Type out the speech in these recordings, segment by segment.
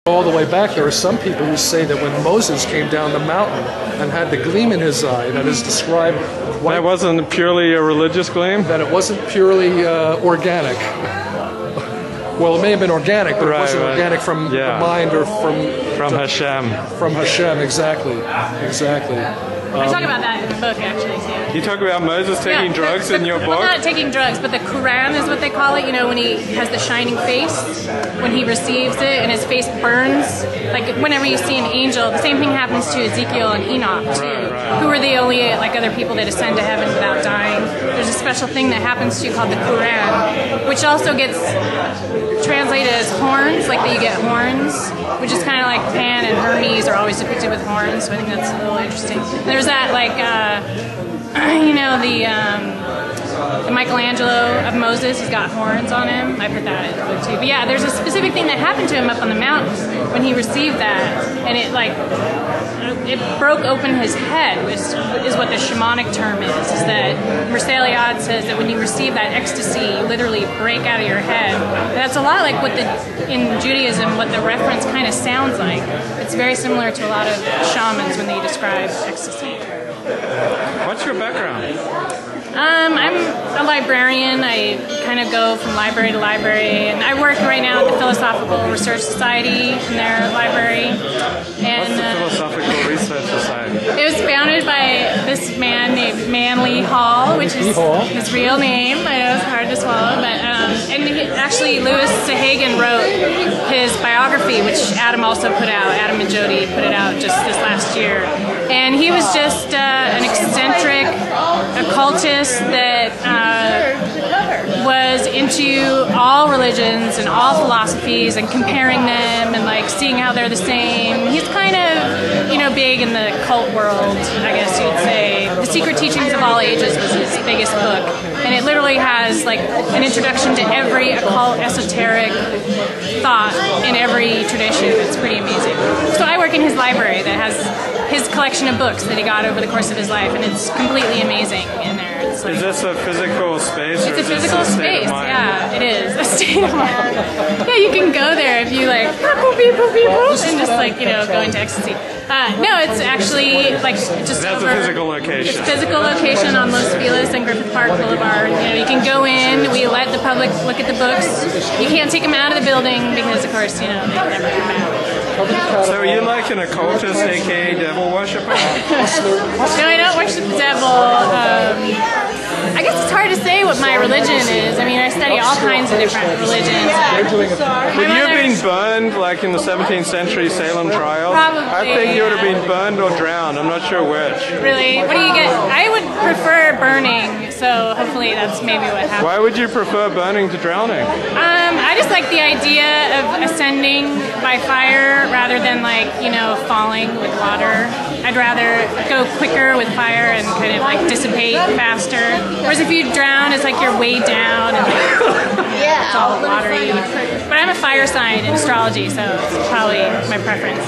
All the way back, there are some people who say that when Moses came down the mountain and had the gleam in his eye, that is described. That wasn't purely a religious gleam? That it wasn't purely organic. Well, it may have been organic, but it wasn't organic from the mind or from Hashem. From Hashem, exactly. I talk about that in the book, actually. So. You talk about Moses taking drugs in your book? Well, not taking drugs, but the Quran is what they call it. You know, when he has the shining face, when he receives it and his face burns. Like, whenever you see an angel, the same thing happens to Ezekiel and Enoch, too, who are the only, other people that ascend to heaven without dying. There's a special thing that happens to you called the Quran, which also gets translated as horns, like that you get horns, which is kind of like Pan and Hermes are always depicted with horns, so I think that's a little interesting. And there's that, the Michelangelo of Moses, he's got horns on him. I put that in the book too. But yeah, there's a specific thing that happened to him up on the mountain when he received that, and it broke open his head, which is what the shamanic term is that Mircea Eliade says that when you receive that ecstasy, you literally break out of your head. That's a lot like in Judaism, what the reference kind of sounds like. It's very similar to a lot of shamans when they describe ecstasy. What's your background? I'm a librarian. I kind of go from library to library, and I work right now at the Philosophical Research Society in their library. And what's the Philosophical Research Society? It was founded by this man named Manly Hall, which is his real name. I know it's hard to swallow, but actually Louis Sahagan wrote his biography, which Adam also put out. Adam and Jody put it out just this last year, and he was just an eccentric occultist that was into all religions and all philosophies and comparing them and seeing how they're the same. He's kind of, big in the cult world, I guess you would say. The Secret Teachings of All Ages was his biggest book, and it literally has an introduction to every occult, esoteric thought in every tradition. It's pretty amazing. So I work in his library that has his collection of books that he got over the course of his life, and it's completely amazing in there. Is this a physical space? It's a physical space, yeah, it is. A state of mind. Yeah, you can go there if you and just go into ecstasy. No, it's actually just That's over. A physical location. It's a physical location on Los Feliz and Griffith Park Boulevard. You can go in. We let the public look at the books. You can't take them out of the building because, of course, they can never come out. So are you like an occultist, aka devil worshiper? No, I don't worship the devil. I guess it's hard to say what my religion is. I mean, I study all kinds of different religions. Would you have been burned like in the 17th century Salem trial? Probably. I think you would have been burned or drowned. I'm not sure which. Really? What do you get? I would prefer burning, so hopefully that's maybe what happens. Why would you prefer burning to drowning? I just like the idea of ascending by fire rather than falling with water. I'd rather go quicker with fire and kind of dissipate faster. Whereas if you drown, it's you're way down and it's all watery. But I'm a fire sign in astrology, so it's probably my preference.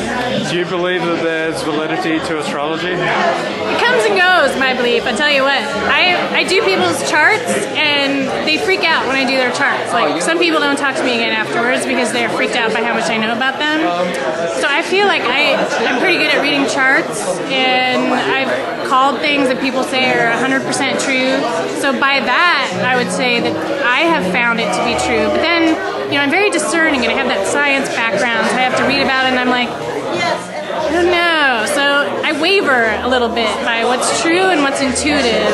Do you believe that there's validity to astrology? It comes and goes, my belief. I tell you what, I do people's charts and they freak out when I do their charts. Some people don't talk to me again afterwards because they're freaked out by how much I know about them. So I feel like I'm pretty good at reading charts, and I've called things that people say are 100% true. So by that, I would say that I have found it to be true. But then, I'm very discerning and I have that science background, so I have to read about it and I'm like, I don't know. So I waver a little bit by what's true and what's intuitive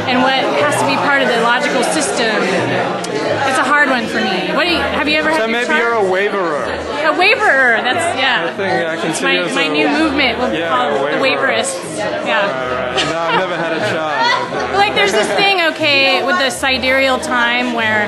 and what has to be part of the logical system. It's a hard one for me. Have you ever had So maybe you're a waverer. A waverer, that's, yeah. I think I can see my new movement will be called the Waverists. Yeah. Right. No, I've never had a child. There's this thing, with the sidereal time where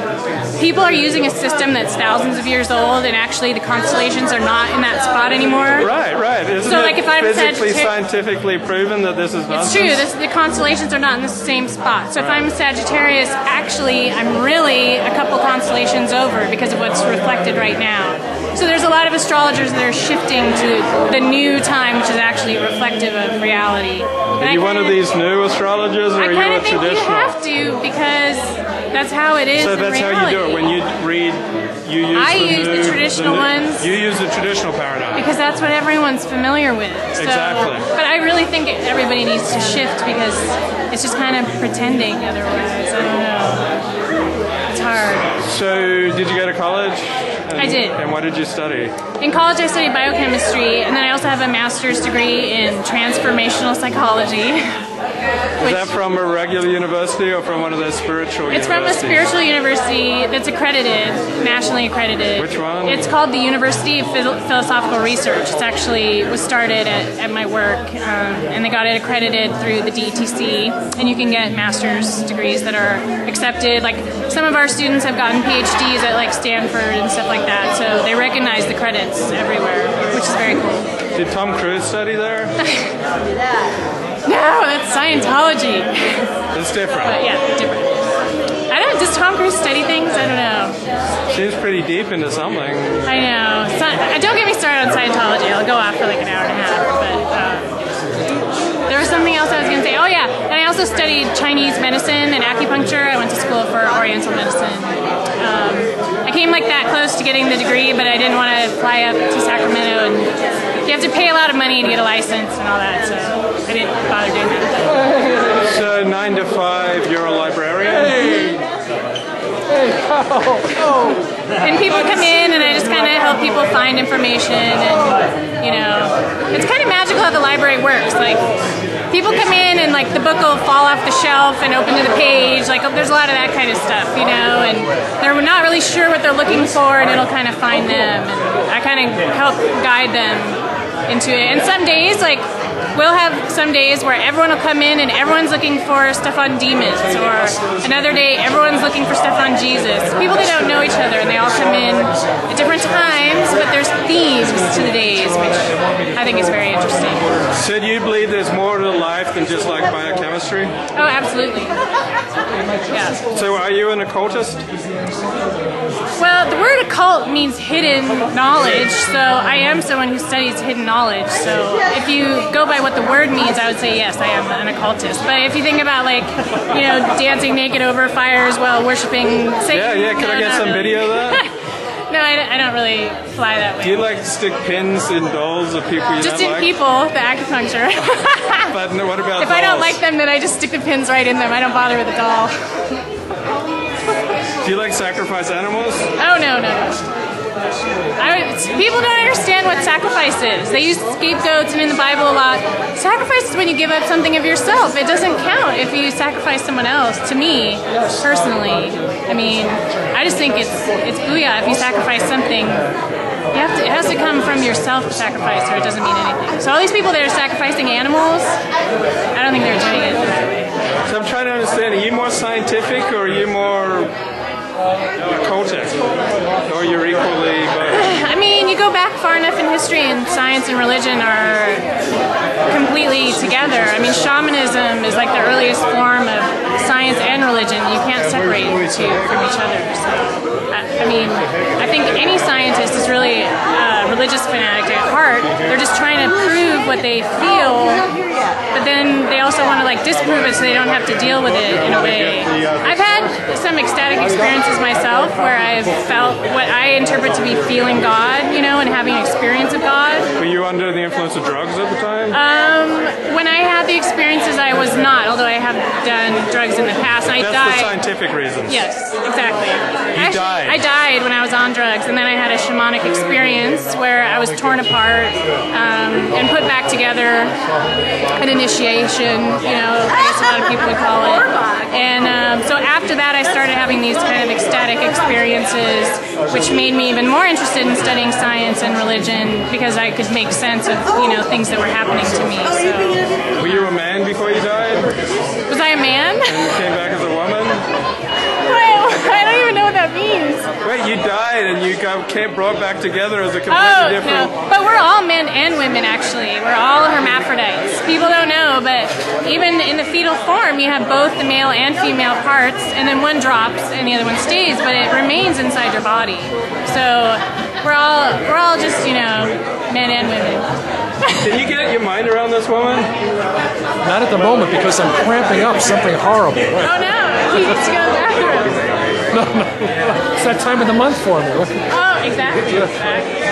people are using a system that's thousands of years old, and actually the constellations are not in that spot anymore. Right. Isn't it if I'm physically, scientifically proven that this is nonsense? It's true. The constellations are not in the same spot. So if I'm Sagittarius, actually, I'm really a couple constellations over because of what's reflected right now. So there's a lot of astrologers that are shifting to the new time, which is actually reflective of reality. Are you one of these new astrologers, or are you a traditional? You have to, because that's how it is. So that's how you do it. When you read You use I use the traditional ones. You use the traditional paradigm. Because that's what everyone's familiar with. So, exactly. But I really think everybody needs to shift because it's just kind of pretending otherwise. I don't know. It's hard. So, did you go to college? I did. And what did you study? In college, I studied biochemistry, and then I also have a master's degree in transformational psychology. Is that from a regular university or from one of those spiritual universities? It's from a spiritual university that's accredited, nationally accredited. Which one? It's called the University of Philosophical Research. It's actually was started at my work, and they got it accredited through the DTC. And you can get master's degrees that are accepted. Like some of our students have gotten PhDs at like Stanford and stuff like that. So they recognize the credits everywhere, which is very cool. Did Tom Cruise study there? No, that's Scientology. It's different. But yeah, different. I don't know, does Tom Cruise study things? I don't know. Seems pretty deep into something. I know. Don't get me started on Scientology. I'll go off for like an hour and a half. But there was something else I was going to say. Oh yeah, and I also studied Chinese medicine and acupuncture. I went to school for Oriental medicine. I came like that close to getting the degree, but I didn't want to fly up to Sacramento, and you have to pay a lot of money to get a license and all that, so I didn't bother doing that. So 9 to 5, you're a librarian? And people come in, and I just kind of help people find information, and, you know, it's kind of magical how the library works. Like, people come in, and, like, the book will fall off the shelf and open to the page. Like, there's a lot of that kind of stuff, you know, and they're not really sure what they're looking for, and it'll kind of find them, and I kind of help guide them into it. And some days, like, we'll have some days where everyone will come in and everyone's looking for stuff on demons, or another day everyone's looking for stuff on Jesus. People that don't know each other, and they all come in at different times, but there's themes to the days, which I think is very interesting. So do you believe there's more to life than just like biochemistry? Oh, absolutely. Yeah. So are you an occultist? Well, the word occult means hidden knowledge, so I am someone who studies hidden knowledge. So if you go by what the word means, I would say yes, I am an occultist. But if you think about, like, you know, dancing naked over fires while worshiping Satan, yeah. Could I get some video of that? No, I don't really fly that way. Do you like to stick pins in dolls of people you just don't in like? people, the acupuncture. But what about if dolls? I don't like them, then I just stick the pins right in them. I don't bother with the doll. Do you like sacrifice animals? Oh, no. People don't understand what sacrifice is. They use scapegoats, and in the Bible a lot, sacrifice is when you give up something of yourself. It doesn't count if you sacrifice someone else. To me, personally, I mean, I just think it's booyah if you sacrifice something. It has to come from yourself to sacrifice, or it doesn't mean anything. So all these people that are sacrificing animals, I don't think they're doing it that way. So I'm trying to understand, are you more scientific or are you more occultic? Or you're equally both? I mean, you go back far enough in history, and science and religion are completely together. I mean, shamanism is like the earliest form of science and religion. You can't separate the two from each other. So, I mean, I think any scientist is really a religious fanatic at heart. They're just trying to prove what they feel, but then they also want to, like, disprove it so they don't have to deal with it in a way. I've had some ecstatic experiences myself where I've felt what I interpret to be feeling God, you know, and having an experience of God. Were you under the influence of drugs at the time? When I had the experiences, I was not, although I have done drugs in the past, and I died. That's for scientific reasons. Yes, exactly. You died. I died when I was on drugs, and then I had a shamanic experience where I was torn apart and put back together, an initiation, you know, I guess a lot of people would call it. And so after that, I started having these kind of ecstatic experiences, which made me even more interested in studying science and religion, because I could make sense of, you know, things that were happening to me. So. Were you a man before you died? Was I a man? And you came back as a woman? I don't even know what that means. Wait, you died and you got brought back together as a completely different... No. But we're all men and women, actually. We're all hermaphrodites. People don't know, but even in the fetal form, you have both the male and female parts, and then one drops and the other one stays, but it remains inside your body. So we're all just, you know, men and women. Can you get your mind around this woman? Not at the moment because I'm cramping up something horrible. Oh no, he needs to go to the bathroom. No, it's that time of the month for me. Oh, exactly.